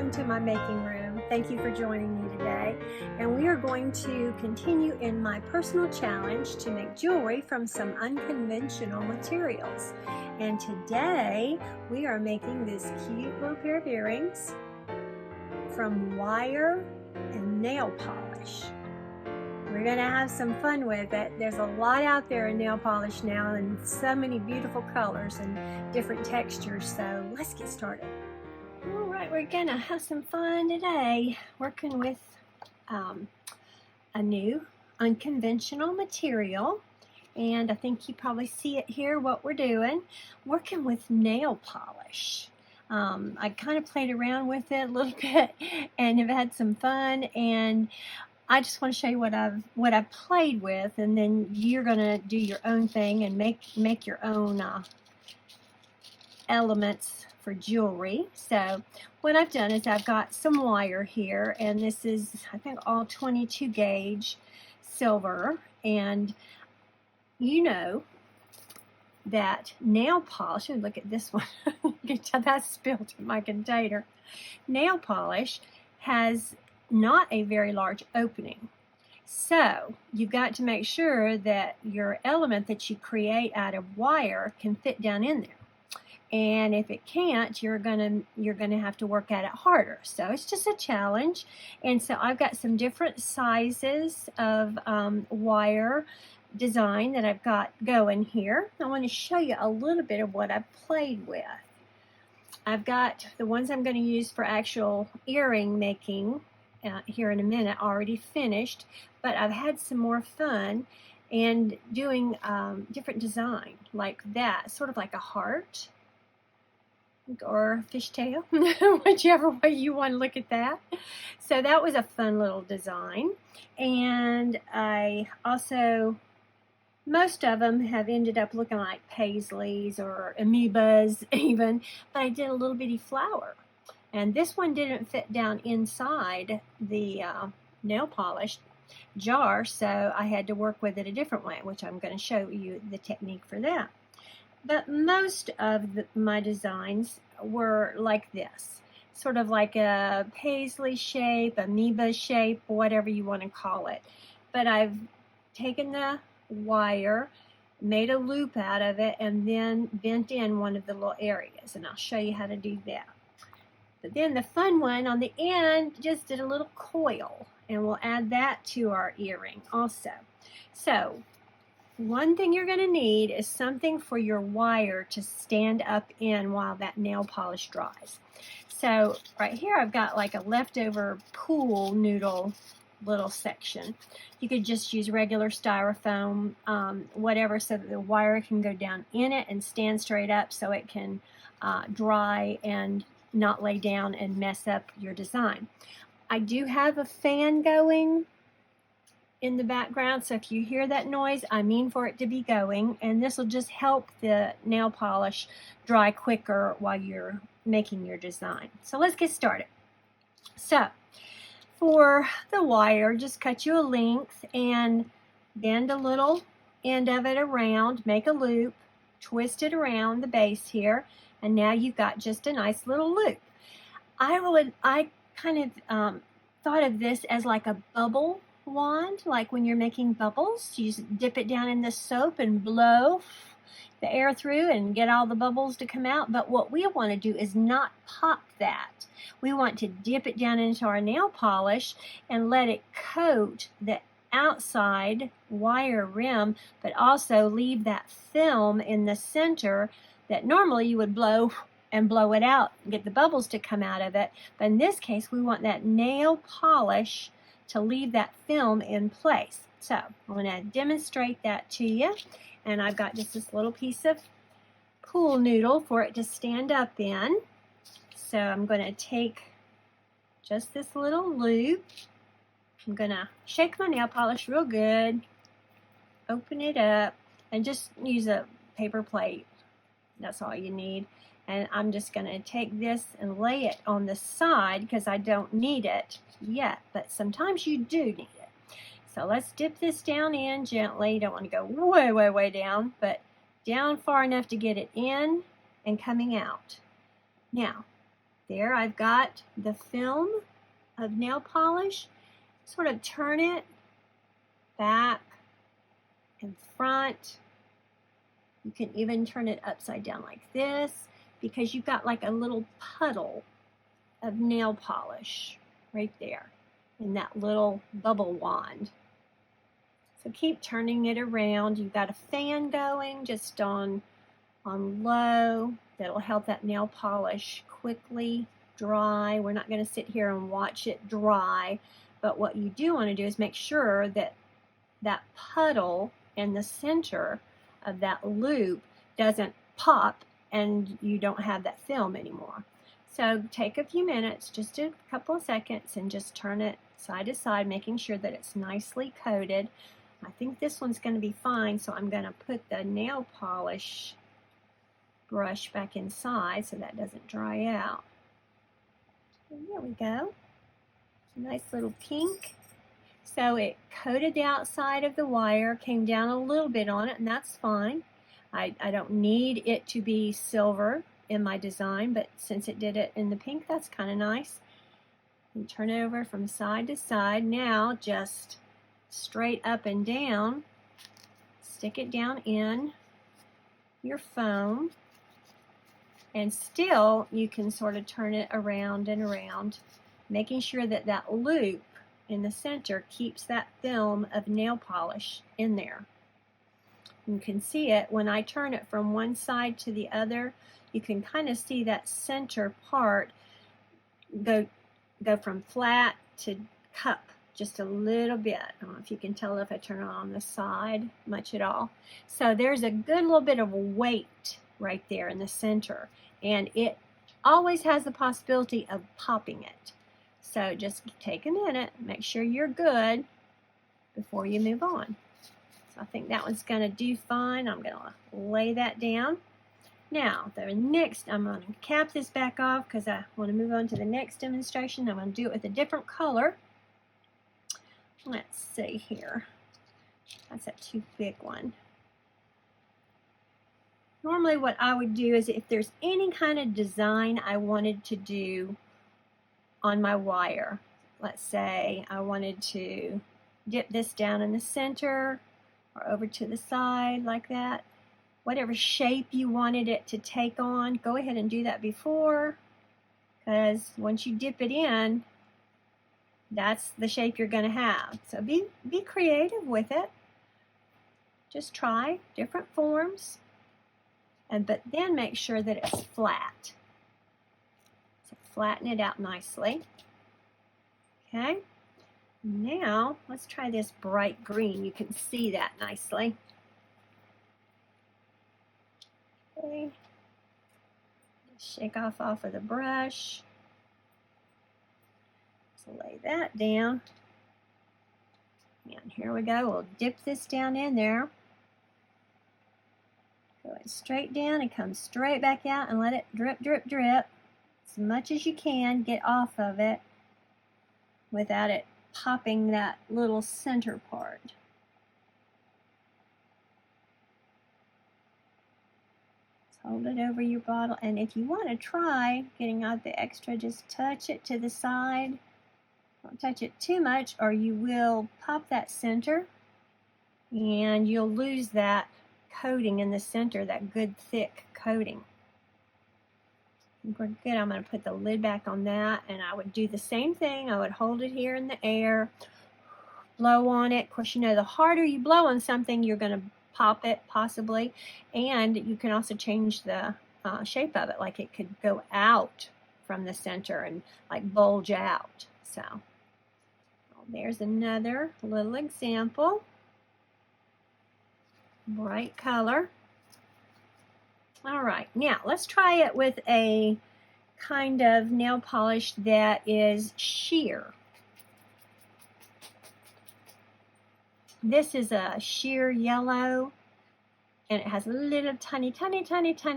welcome to my making room. Thank you for joining me today. And we are going to continue in my personal challenge to make jewelry from some unconventional materials. And today we are making this cute little pair of earrings from wire and nail polish. We're going to have some fun with it. There's a lot out there in nail polish now and so many beautiful colors and different textures. So let's get started. All right, we're going to have some fun today working with a new unconventional material. And I think you probably see it here, what we're doing. Working with nail polish. I kind of played around with it a little bit and have had some fun, and I just want to show you what I've played with, and then you're gonna do your own thing and make your own elements for jewelry. So what I've done is I've got some wire here, and this is, I think, all 22 gauge silver. And you know that nail polish, and look at this one, that's spilled in my container. Nail polish has not a very large opening. So you've got to make sure that your element that you create out of wire can fit down in there. And if it can't, you're gonna have to work at it harder. So it's just a challenge. And so I've got some different sizes of wire design that I've got going here. I want to show you a little bit of what I've played with. I've got the ones I'm going to use for actual earring making here in a minute already finished, but I've had some more fun and doing different design like that, sort of like a heart or fishtail, whichever way you want to look at that. So that was a fun little design. And I also, most of them have ended up looking like paisleys or amoebas even, but I did a little bitty flower. And this one didn't fit down inside the nail polish jar, so I had to work with it a different way, which I'm going to show you the technique for that. But most of my designs were like this, sort of like a paisley shape, amoeba shape, whatever you want to call it. But I've taken the wire, made a loop out of it, and then bent in one of the little areas, and I'll show you how to do that. But then the fun one on the end just did a little coil, and we'll add that to our earring also. So one thing you're going to need is something for your wire to stand up in while that nail polish dries. So right here I've got like a leftover pool noodle little section. You could just use regular styrofoam, whatever, so that the wire can go down in it and stand straight up so it can dry and not lay down and mess up your design. I do have a fan going in the background, so if you hear that noise, I mean for it to be going, and this will just help the nail polish dry quicker while you're making your design. So let's get started. So for the wire, just cut you a length and bend a little end of it around, make a loop, twist it around the base here, and now you've got just a nice little loop. I kind of thought of this as like a bubble wand, like when you're making bubbles, you just dip it down in the soap and blow the air through and get all the bubbles to come out. But what we want to do is not pop that. We want to dip it down into our nail polish and let it coat the outside wire rim, but also leave that film in the center that normally you would blow and blow it out and get the bubbles to come out of it. But in this case, we want that nail polish to leave that film in place. So I'm going to demonstrate that to you. And I've got just this little piece of pool noodle for it to stand up in. So I'm going to take just this little loop. I'm going to shake my nail polish real good, open it up, and just use a paper plate. That's all you need. And I'm just going to take this and lay it on the side because I don't need it yet, but sometimes you do need it. So let's dip this down in gently. You don't want to go way, way, way down, but down far enough to get it in and coming out. Now, There I've got the film of nail polish. Sort of turn it back and front. You can even turn it upside down like this because you've got like a little puddle of nail polish right there in that little bubble wand. So keep turning it around. You've got a fan going just on low. That'll help that nail polish quickly dry. We're not going to sit here and watch it dry, but what you do want to do is make sure that that puddle in the center of that loop doesn't pop and you don't have that film anymore. So take a few minutes, just a couple of seconds, and just turn it side to side, making sure that it's nicely coated. I think this one's going to be fine, so I'm going to put the nail polish brush back inside so that doesn't dry out. And there we go. It's a nice little pink. So it coated the outside of the wire, came down a little bit on it, and that's fine. I don't need it to be silver in my design, but since it did it in the pink, that's kind of nice. And turn it over from side to side. Now just straight up and down, stick it down in your foam, and still you can sort of turn it around and around, making sure that that loop in the center keeps that film of nail polish in there. You can see it when I turn it from one side to the other. You can kind of see that center part go from flat to cup just a little bit. I don't know if you can tell if I turn it on the side much at all. So there's a good little bit of weight right there in the center, and it always has the possibility of popping it. So just take a minute, make sure you're good before you move on. So I think that one's going to do fine. I'm going to lay that down. Now, the next, I'm going to cap this back off because I want to move on to the next demonstration. I'm going to do it with a different color. Let's see here. That's a too big one. Normally what I would do is if there's any kind of design I wanted to do on my wire, let's say I wanted to dip this down in the center or over to the side like that, whatever shape you wanted it to take on, go ahead and do that before, because once you dip it in, that's the shape you're going to have. So be creative with it. Just try different forms, but then make sure that it's flat. So flatten it out nicely. Okay. Now let's try this bright green. You can see that nicely. Okay. Just shake off of the brush. So lay that down. And here we go. We'll dip this down in there. Go it straight down and come straight back out and let it drip, drip, drip. As much as you can, get off of it without it popping that little center part. Just hold it over your bottle, and if you want to try getting out the extra, just touch it to the side. Don't touch it too much or you will pop that center and you'll lose that coating in the center, that good thick coating. I think we're good. I'm going to put the lid back on that, and I would do the same thing. I would hold it here in the air, blow on it. Of course, you know, the harder you blow on something, you're going to pop it possibly, and you can also change the shape of it, like it could go out from the center and like bulge out. So there's another little example. Bright color. All right, now let's try it with a kind of nail polish that is sheer. This is a sheer yellow, and it has a little tiny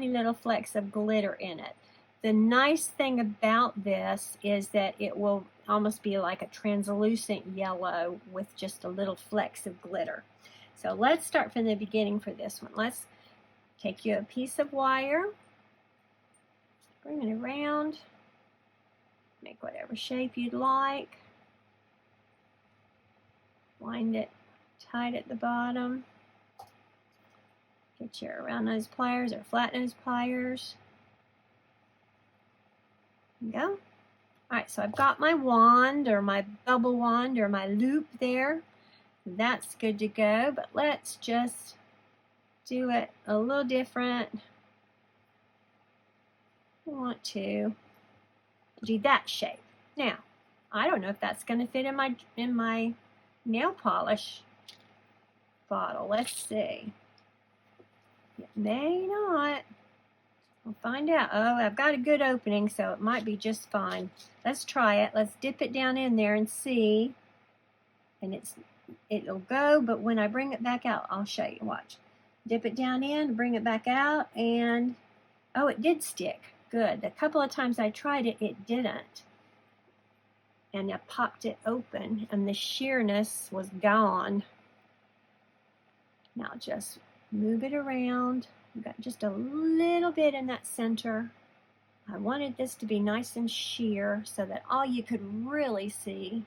little flecks of glitter in it. The nice thing about this is that it will almost be like a translucent yellow with just a little flecks of glitter. So let's start from the beginning for this one. Let's take you a piece of wire, bring it around, Make whatever shape you'd like. Wind it tight at the bottom. Get your round nose pliers or flat nose pliers. There you go. Alright, so I've got my wand or my bubble wand or my loop there. That's good to go, but let's just do it a little different. I want to do that shape. Now, I don't know if that's going to fit in my nail polish bottle. Let's see. It may not. We'll find out. Oh, I've got a good opening, so it might be just fine. Let's try it. Let's dip it down in there and see. And it'll go, but when I bring it back out, I'll show you. Watch. Dip it down in, bring it back out, and oh, it did stick. Good. A couple of times I tried it, it didn't. And I popped it open, and the sheerness was gone. Now just move it around. We've got just a little bit in that center. I wanted this to be nice and sheer so that all you could really see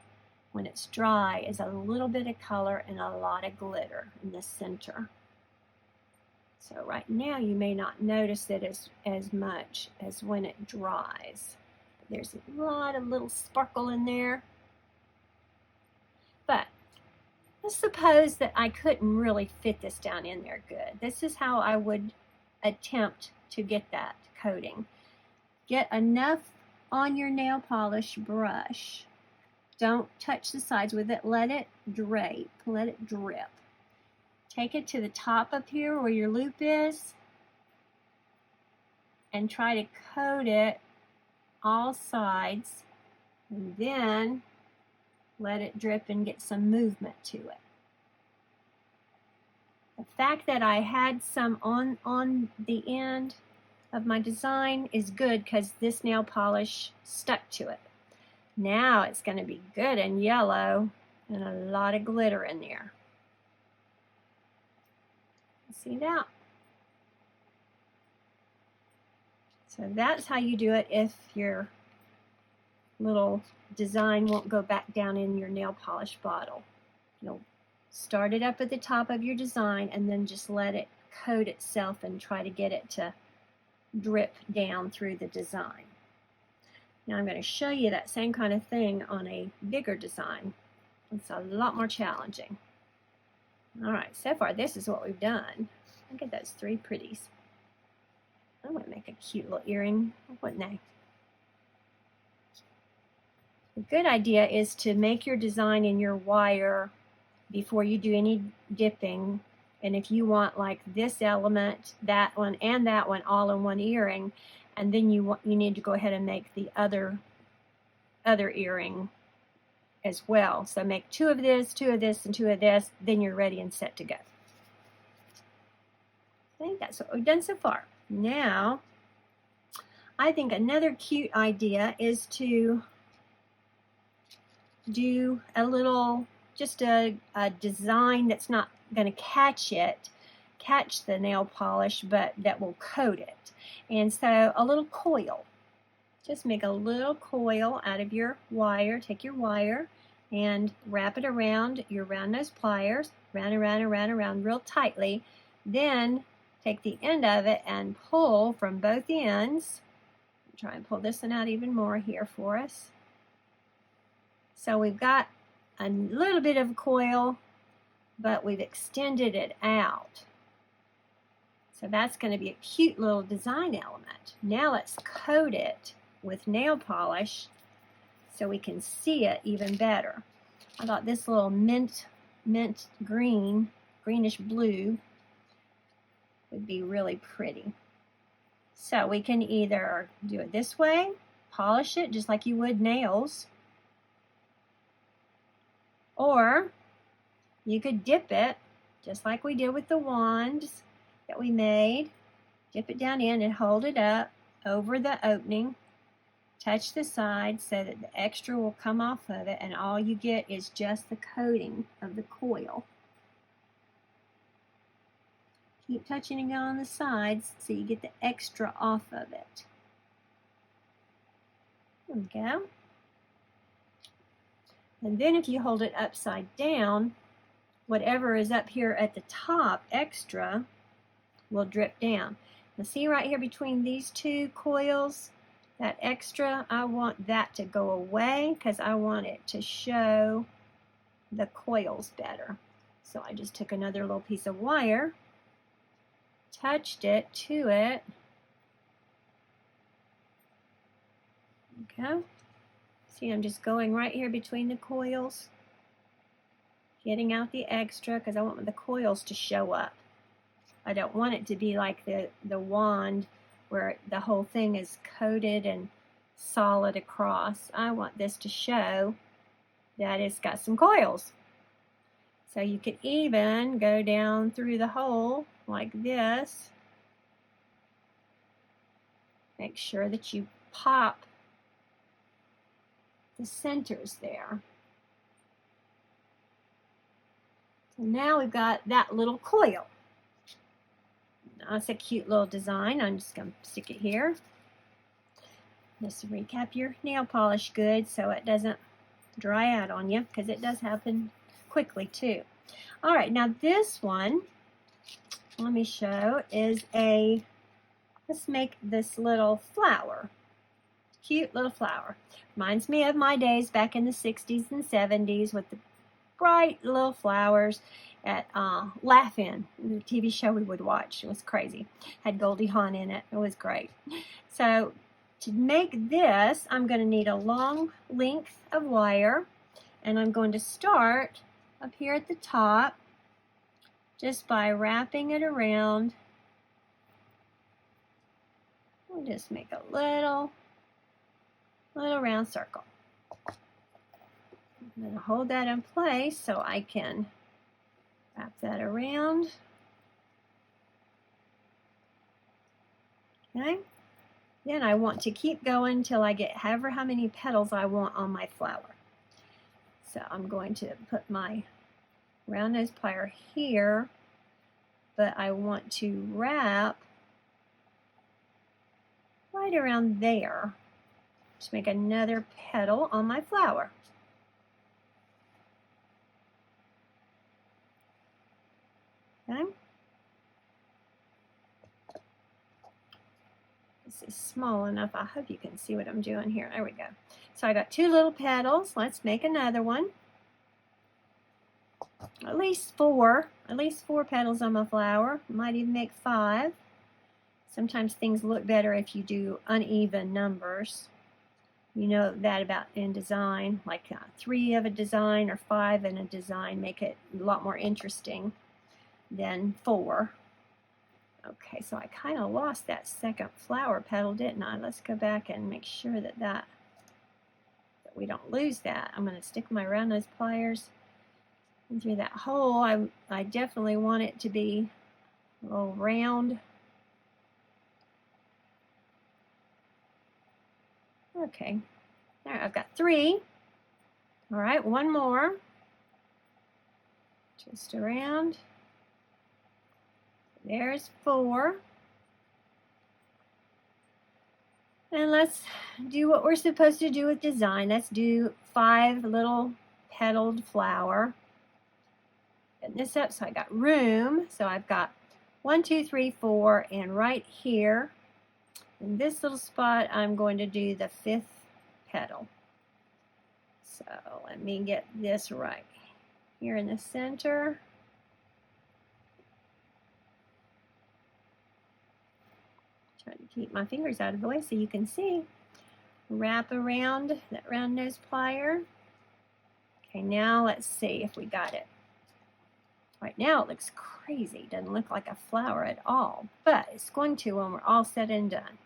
when it's dry is a little bit of color and a lot of glitter in the center. So right now you may not notice it as much as when it dries. There's a lot of little sparkle in there. But let's suppose that I couldn't really fit this down in there good. This is how I would attempt to get that coating. Get enough on your nail polish brush. Don't touch the sides with it. Let it drape. Let it drip. Take it to the top up here where your loop is and try to coat it all sides, and then let it drip and get some movement to it. The fact that I had some on the end of my design is good because this nail polish stuck to it. Now it's going to be good and yellow and a lot of glitter in there. See that? So that's how you do it if your little design won't go back down in your nail polish bottle. You'll start it up at the top of your design and then just let it coat itself and try to get it to drip down through the design. Now I'm going to show you that same kind of thing on a bigger design. It's a lot more challenging. Alright, so far this is what we've done. Look at those three pretties. I'm going to make a cute little earring, wouldn't they? A good idea is to make your design in your wire before you do any dipping. And if you want like this element, that one, and that one all in one earring, and then you need to go ahead and make the other earring as well. So make two of this, and two of this, then you're ready and set to go. I think that's what we've done so far. Now, I think another cute idea is to do a little, just a design that's not going to catch the nail polish, but that will coat it. And so a little coil. Just make a little coil out of your wire. Take your wire and wrap it around your round nose pliers, round real tightly. Then take the end of it and pull from both ends. Try and pull this one out even more here for us. So we've got a little bit of a coil, but we've extended it out. So that's going to be a cute little design element. Now let's coat it with nail polish so we can see it even better. I got this little mint green, greenish blue would be really pretty. So we can either do it this way, polish it just like you would nails, or you could dip it just like we did with the wands that we made. Dip it down in and hold it up over the opening. Touch the side so that the extra will come off of it, and all you get is just the coating of the coil. Keep touching it on the sides so you get the extra off of it. There we go. And then if you hold it upside down, whatever is up here at the top extra will drip down. Now see right here between these two coils, that extra, I want that to go away because I want it to show the coils better. So I just took another little piece of wire, touched it to it. Okay. See, I'm just going right here between the coils, getting out the extra because I want the coils to show up. I don't want it to be like the wand where the whole thing is coated and solid across. I want this to show that it's got some coils. So you could even go down through the hole like this. Make sure that you pop the centers there. So now we've got that little coil. That's a cute little design. I'm just going to stick it here. Just to recap your nail polish good so it doesn't dry out on you, because it does happen quickly too. All right, now this one, let me show, is let's make this little flower. Cute little flower. Reminds me of my days back in the 60s and 70s with the bright little flowers at Laugh-In, the TV show we would watch. It was crazy. Had Goldie Hawn in it. It was great. So to make this, I'm going to need a long length of wire, and I'm going to start up here at the top just by wrapping it around. We'll just make a little round circle. I'm going to hold that in place so I can wrap that around. Okay. Then I want to keep going until I get however how many petals I want on my flower. So I'm going to put my round nose plier here, but I want to wrap right around there to make another petal on my flower. Okay. This is small enough. I hope you can see what I'm doing here. There we go. So I got two little petals. Let's make another one. At least four petals on my flower. Might even make 5. Sometimes things look better if you do uneven numbers. You know that about in design, like 3 of a design or 5 in a design make it a lot more interesting than 4. Okay, so I kind of lost that second flower petal, didn't I? Let's go back and make sure that we don't lose that. I'm going to stick my round nose pliers through that hole. I definitely want it to be a little round. Okay, there, I've got 3. All right, one more. Just around. There's 4. And let's do what we're supposed to do with design. Let's do 5 little petaled flower. Get this up so I got room. So I've got 1, 2, 3, 4, and right here in this little spot I'm going to do the 5th petal. So let me get this right here in the center. Try to keep my fingers out of the way so you can see. Wrap around that round nose plier. Okay, now let's see if we got it. Right now it looks crazy. Doesn't look like a flower at all, but it's going to when we're all said and done.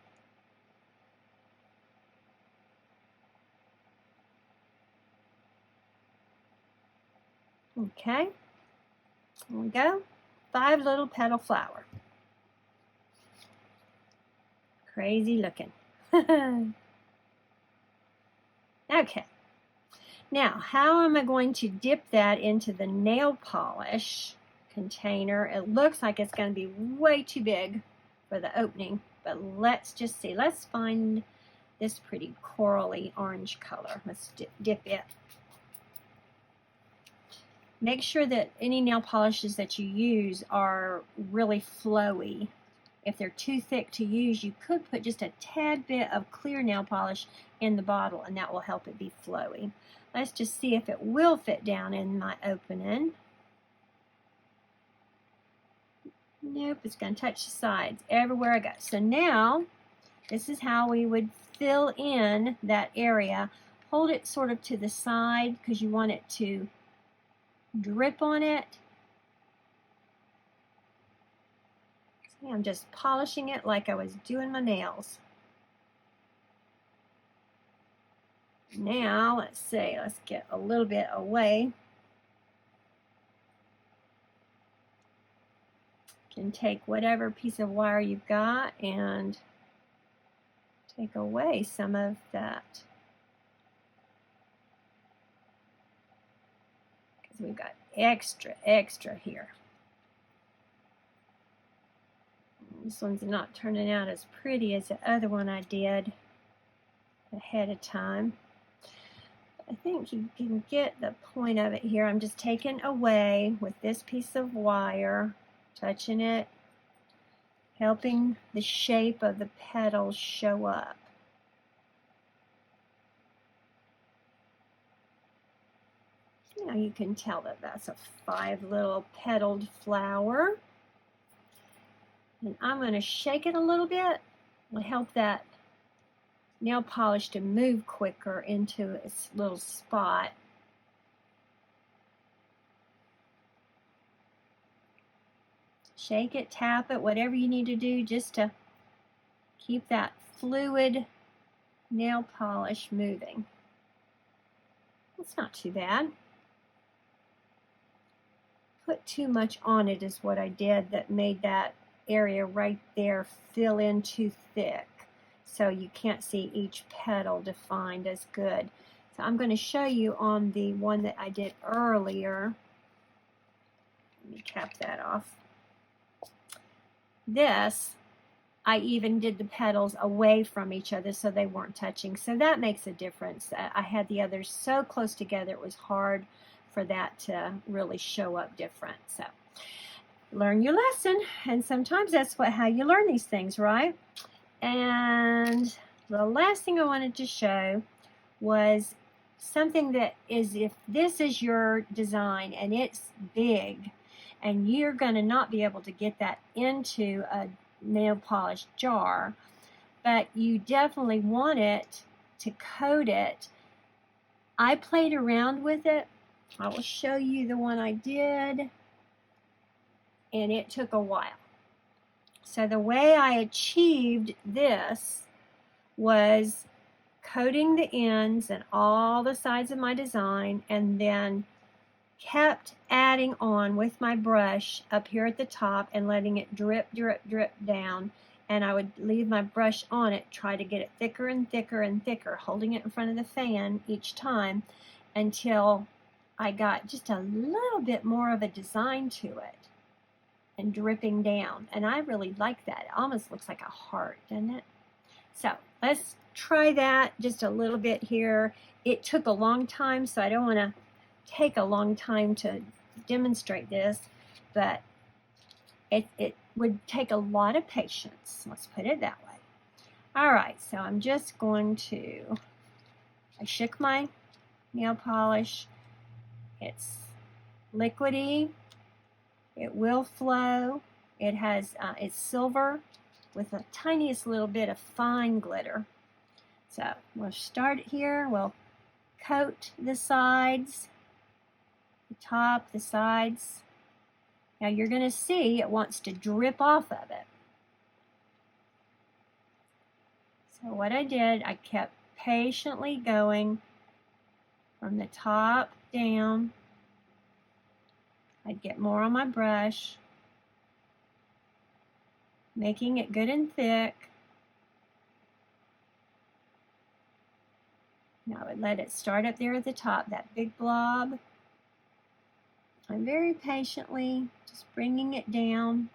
Okay, here we go. 5 little petal flower. Crazy looking. Okay. Now, how am I going to dip that into the nail polish container? It looks like it's going to be way too big for the opening, but let's just see. Let's find this pretty corally orange color. Let's dip it. Make sure that any nail polishes that you use are really flowy. If they're too thick to use, you could put just a tad bit of clear nail polish in the bottle, and that will help it be flowy. Let's just see if it will fit down in my opening. Nope, it's going to touch the sides everywhere I go. So now, this is how we would fill in that area. Hold it sort of to the side because you want it to drip on it. See, I'm just polishing it like I was doing my nails. Now, let's see, let's get a little bit away. You can take whatever piece of wire you've got and take away some of that. Because we've got extra here. This one's not turning out as pretty as the other one I did ahead of time. I think you can get the point of it here. I'm just taking away with this piece of wire, touching it, helping the shape of the petals show up. Now you can tell that that's a 5 little petaled flower. And I'm going to shake it a little bit. It'll help that nail polish to move quicker into its little spot. Shake it, tap it, whatever you need to do just to keep that fluid nail polish moving. It's not too bad. Put too much on it is what I did that made that area right there fill in too thick. So you can't see each petal defined as good. So I'm going to show you on the one that I did earlier. Let me cap that off. This, I even did the petals away from each other so they weren't touching. So that makes a difference. I had the others so close together it was hard for that to really show up different. So learn your lesson, and sometimes that's how you learn these things, right? And the last thing I wanted to show was something that is, if this is your design and it's big and you're going to not be able to get that into a nail polish jar, but you definitely want it to coat it. I played around with it. I will show you the one I did, and it took a while. So the way I achieved this was coating the ends and all the sides of my design, and then kept adding on with my brush up here at the top and letting it drip down. And I would leave my brush on it, try to get it thicker and thicker and thicker, holding it in front of the fan each time until I got just a little bit more of a design to it and dripping down. And I really like that. It almost looks like a heart, doesn't it? So let's try that just a little bit here. It took a long time, so I don't want to take a long time to demonstrate this, but it would take a lot of patience. Let's put it that way. All right, so I'm just going to, I shook my nail polish. It's liquidy. It will flow. It has, it's silver with the tiniest little bit of fine glitter. So we'll start here. We'll coat the sides, the top, the sides. Now you're going to see it wants to drip off of it. So what I did, I kept patiently going from the top down. I'd get more on my brush, making it good and thick. Now I would let it start up there at the top, that big blob. I'm very patiently just bringing it down.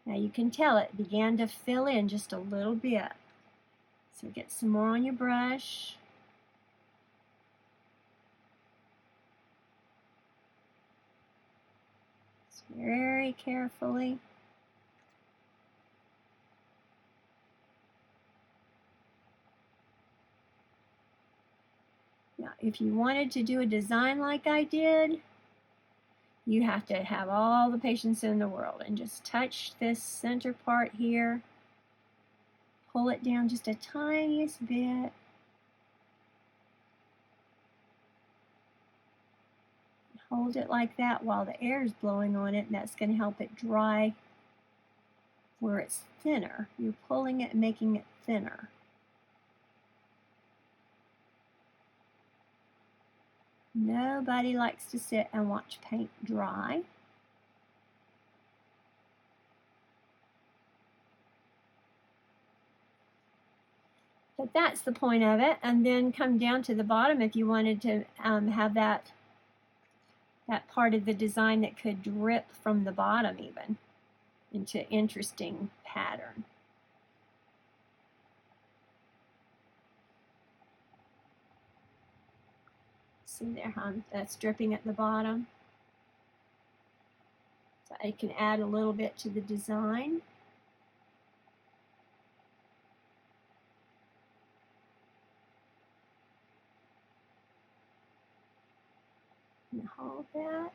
Now you can tell it began to fill in just a little bit. So get some more on your brush. very carefully. Now, if you wanted to do a design like I did, you have to have all the patience in the world and just touch this center part here. Pull it down just a tiniest bit. Hold it like that while the air is blowing on it, and that's going to help it dry where it's thinner. You're pulling it and making it thinner. Nobody likes to sit and watch paint dry. But that's the point of it. And then come down to the bottom if you wanted to have that part of the design that could drip from the bottom even into interesting pattern. See there how that's dripping at the bottom? So I can add a little bit to the design. And hold that.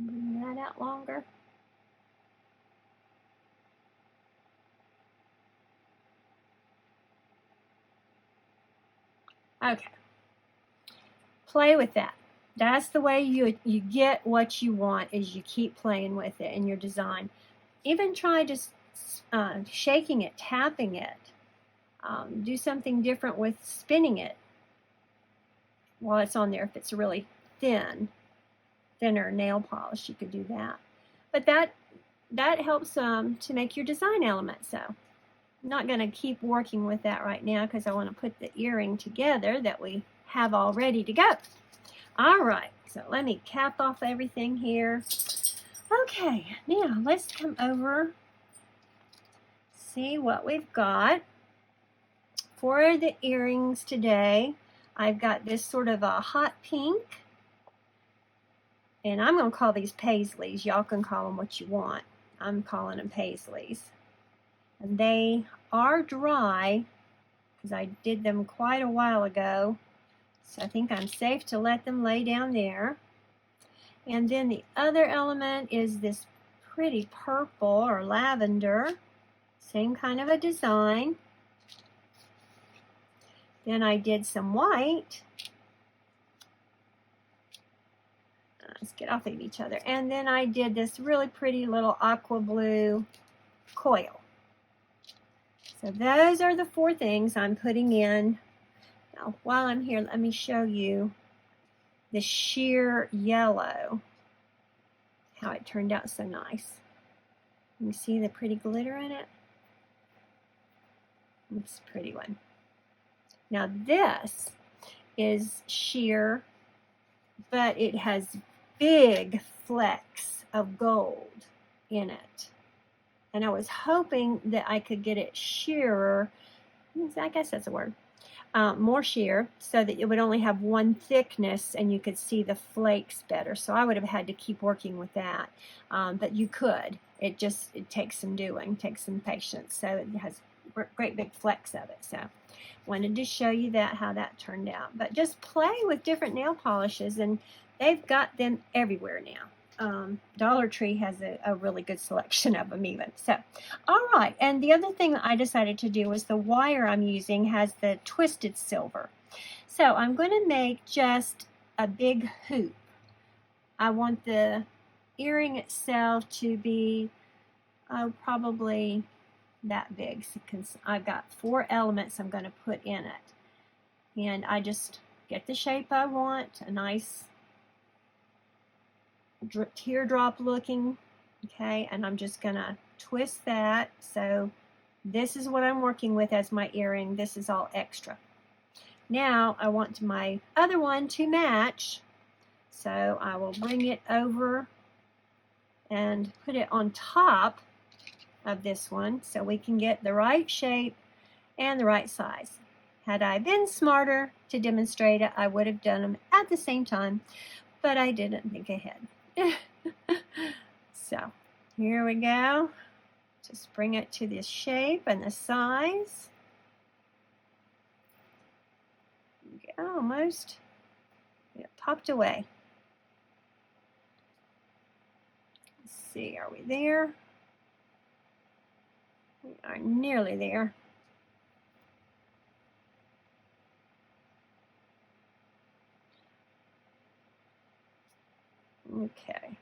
Bring that out longer. Okay. Play with that. That's the way you get what you want, is you keep playing with it in your design. Even try just shaking it, tapping it. Do something different with spinning it while it's on there. If it's really thinner nail polish, you could do that. But that helps to make your design element. So I'm not going to keep working with that right now because I want to put the earring together that we have all ready to go. All right, so let me cap off everything here. Okay, now let's come over, see what we've got. For the earrings today, I've got this sort of a hot pink, and I'm going to call these paisleys. Y'all can call them what you want. I'm calling them paisleys. And they are dry because I did them quite a while ago. So I think I'm safe to let them lay down there. And then the other element is this pretty purple or lavender. Same kind of a design. Then I did some white. Let's get off of each other. And then I did this really pretty little aqua blue coil. So those are the 4 things I'm putting in. Now, while I'm here, let me show you the sheer yellow, how it turned out so nice. You see the pretty glitter in it? It's a pretty one. Now this is sheer, but it has big flecks of gold in it. And I was hoping that I could get it sheerer, I guess that's a word, more sheer, so that it would only have one thickness and you could see the flakes better. So I would have had to keep working with that, but you could. It takes some doing, takes some patience. So it has great big flecks of it. So wanted to show you how that turned out. But just play with different nail polishes, and they've got them everywhere now. Dollar Tree has a really good selection of them even. So, all right. And the other thing I decided to do was the wire I'm using has the twisted silver. So I'm going to make just a big hoop. I want the earring itself to be probably that big, because I've got 4 elements I'm going to put in it. And I just get the shape I want, a nice teardrop looking, okay, and I'm just gonna twist that. So this is what I'm working with as my earring. This is all extra. Now I want my other one to match, so I will bring it over and put it on top of this one so we can get the right shape and the right size. Had I been smarter to demonstrate it, I would have done them at the same time. but I didn't think ahead. So here we go. Just bring it to this shape and the size. Almost. It popped away. Let's see, are we there? We are nearly there. Okay.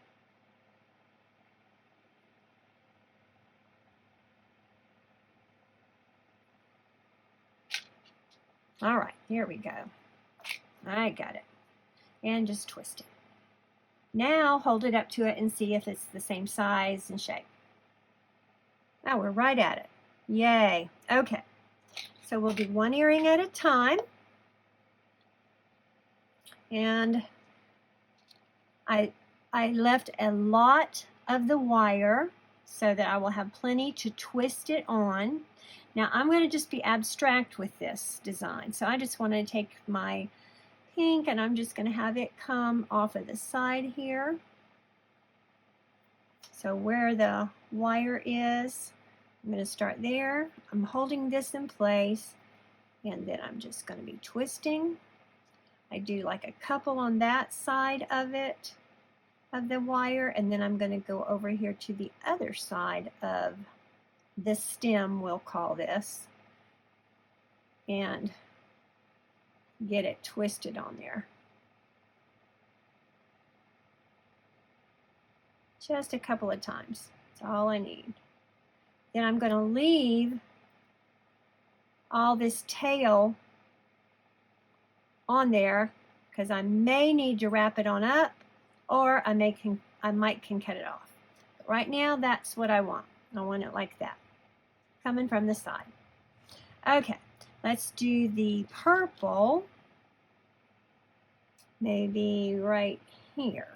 All right, here we go. I got it. And just twist it. Now hold it up to it and see if it's the same size and shape. Now we're right at it. Yay. Okay. So we'll do one earring at a time. And I left a lot of the wire so that I will have plenty to twist it on. Now I'm going to just be abstract with this design. So I just want to take my pink and I'm just going to have it come off of the side here. So where the wire is, I'm going to start there. I'm holding this in place and then I'm just going to be twisting. I do like a couple on that side of it, of the wire, and then I'm going to go over here to the other side of the stem, we'll call this, and get it twisted on there. Just a couple of times. That's all I need. Then I'm going to leave all this tail on there because I may need to wrap it on up, or I might can cut it off. But right now, that's what I want. I want it like that, coming from the side. Okay, let's do the purple, maybe right here.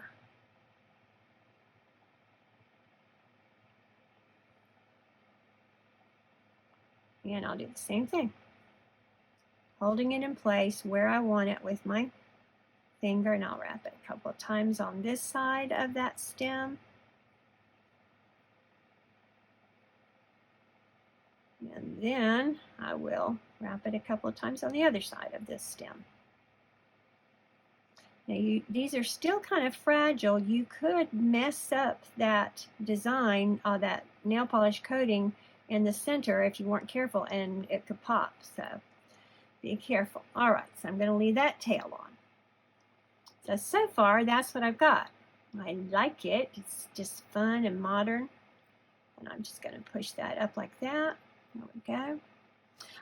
And I'll do the same thing. Holding it in place where I want it with my finger, and I'll wrap it a couple of times on this side of that stem. And then I will wrap it a couple of times on the other side of this stem. Now these are still kind of fragile. You could mess up that design, that nail polish coating in the center if you weren't careful, and it could pop. So be careful. All right, so I'm going to leave that tail on. So far, that's what I've got. I like it. It's just fun and modern. And I'm just going to push that up like that. There we go.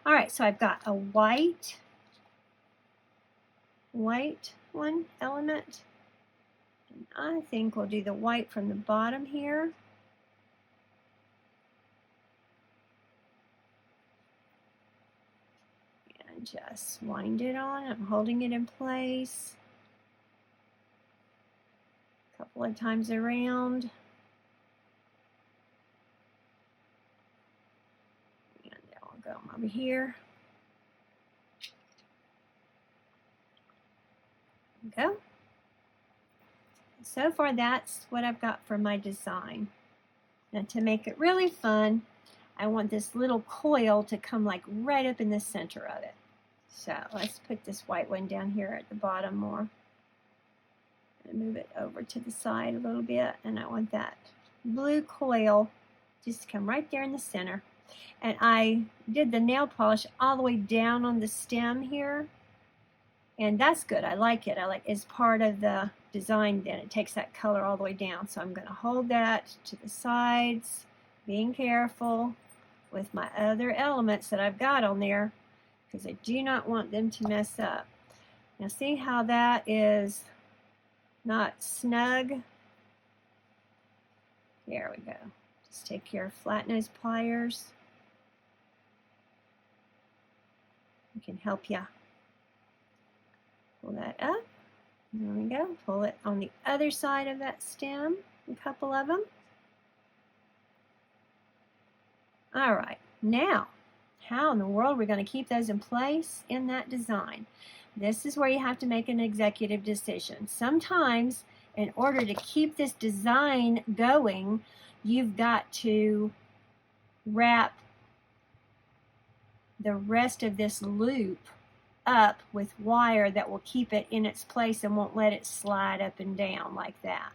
All right, so I've got a white one element. And I think we'll do the white from the bottom here. And just wind it on. I'm holding it in place. A couple of times around. And I'll go over here. Go. So far, that's what I've got for my design. Now, to make it really fun, I want this little coil to come like right up in the center of it. So let's put this white one down here at the bottom more. And move it over to the side a little bit, and I want that blue coil just to come right there in the center. And I did the nail polish all the way down on the stem here. And that's good. I like it. It's part of the design then. It takes that color all the way down. So I'm going to hold that to the sides, being careful with my other elements that I've got on there because I do not want them to mess up. Now see how that is not snug? There we go. Just take your flat nose pliers. It can help you. Pull that up. There we go. Pull it on the other side of that stem, a couple of them. All right, now, how in the world are we going to keep those in place in that design? this is where you have to make an executive decision. Sometimes, in order to keep this design going, you've got to wrap the rest of this loop up with wire that will keep it in its place and won't let it slide up and down like that.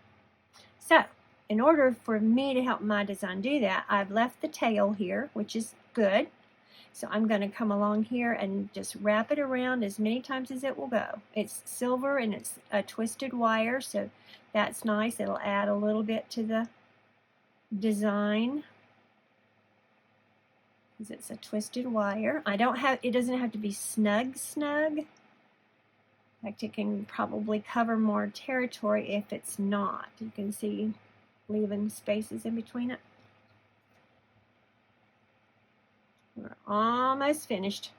So, in order for me to help my design do that, I've left the tail here, which is good. So I'm going to come along here and just wrap it around as many times as it will go. It's silver and it's a twisted wire, so that's nice. It'll add a little bit to the design because it's a twisted wire. It doesn't have to be snug. In fact, it can probably cover more territory if it's not. You can see leaving spaces in between it. We're almost finished.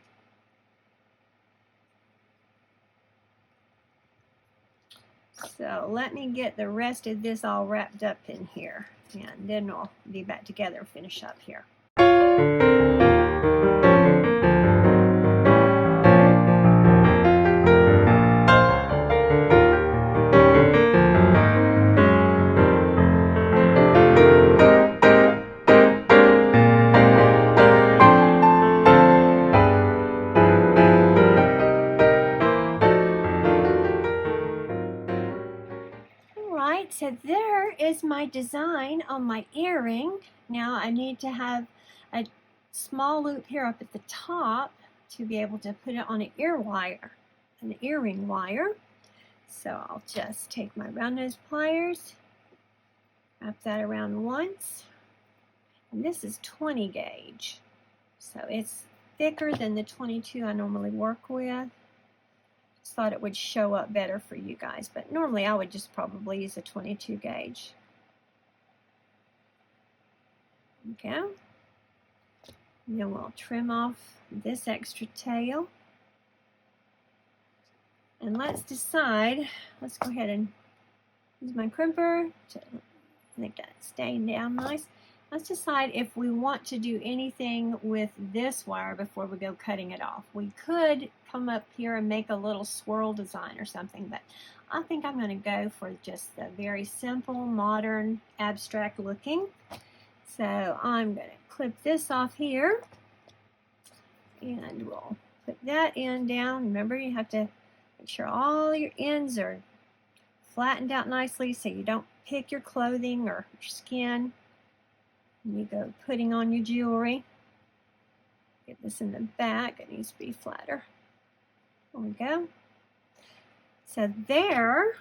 So let me get the rest of this all wrapped up in here, and then we'll be back together and finish up here. So there is my design on my earring. Now I need to have a small loop here up at the top to be able to put it on an earring wire. So I'll just take my round nose pliers, wrap that around once, and this is 20 gauge. So it's thicker than the 22 I normally work with. Thought it would show up better for you guys, but normally I would just probably use a 22 gauge. Okay, and then we'll trim off this extra tail, and let's decide. Let's go ahead and use my crimper to make that stay down nice. Let's decide if we want to do anything with this wire before we go cutting it off. We could come up here and make a little swirl design or something, but I think I'm going to go for just the very simple, modern, abstract looking. So I'm going to clip this off here, and we'll put that end down. Remember, you have to make sure all your ends are flattened out nicely so you don't pick your clothing or your skin. You go putting on your jewelry. Get this in the back. It needs to be flatter. There we go. So there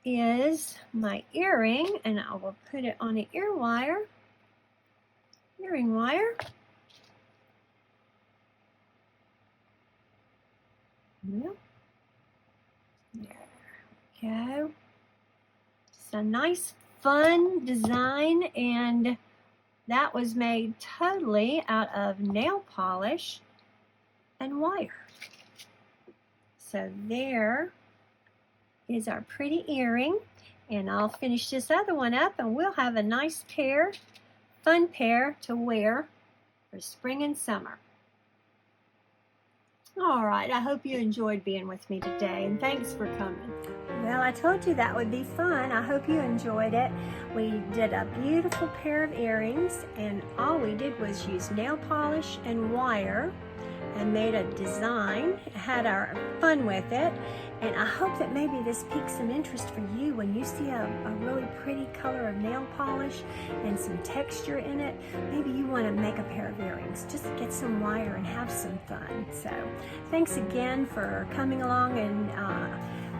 is my earring, and I will put it on the earring wire. Yep. There we go. It's a nice, fun design, and that was made totally out of nail polish and wire. So there is our pretty earring, and I'll finish this other one up and we'll have a nice pair, fun pair to wear for spring and summer. All right, I hope you enjoyed being with me today, and thanks for coming. Well, I told you that would be fun. I hope you enjoyed it. We did a beautiful pair of earrings, and all we did was use nail polish and wire and made a design, had our fun with it, and I hope that maybe this piques some interest for you when you see a really pretty color of nail polish and some texture in it. Maybe you want to make a pair of earrings. Just get some wire and have some fun. So thanks again for coming along and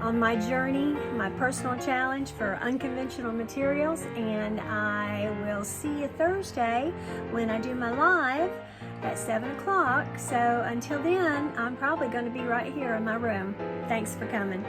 on my journey, my personal challenge for unconventional materials, and I will see you Thursday when I do my live at 7 o'clock. So until then, I'm probably going to be right here in my room. Thanks for coming.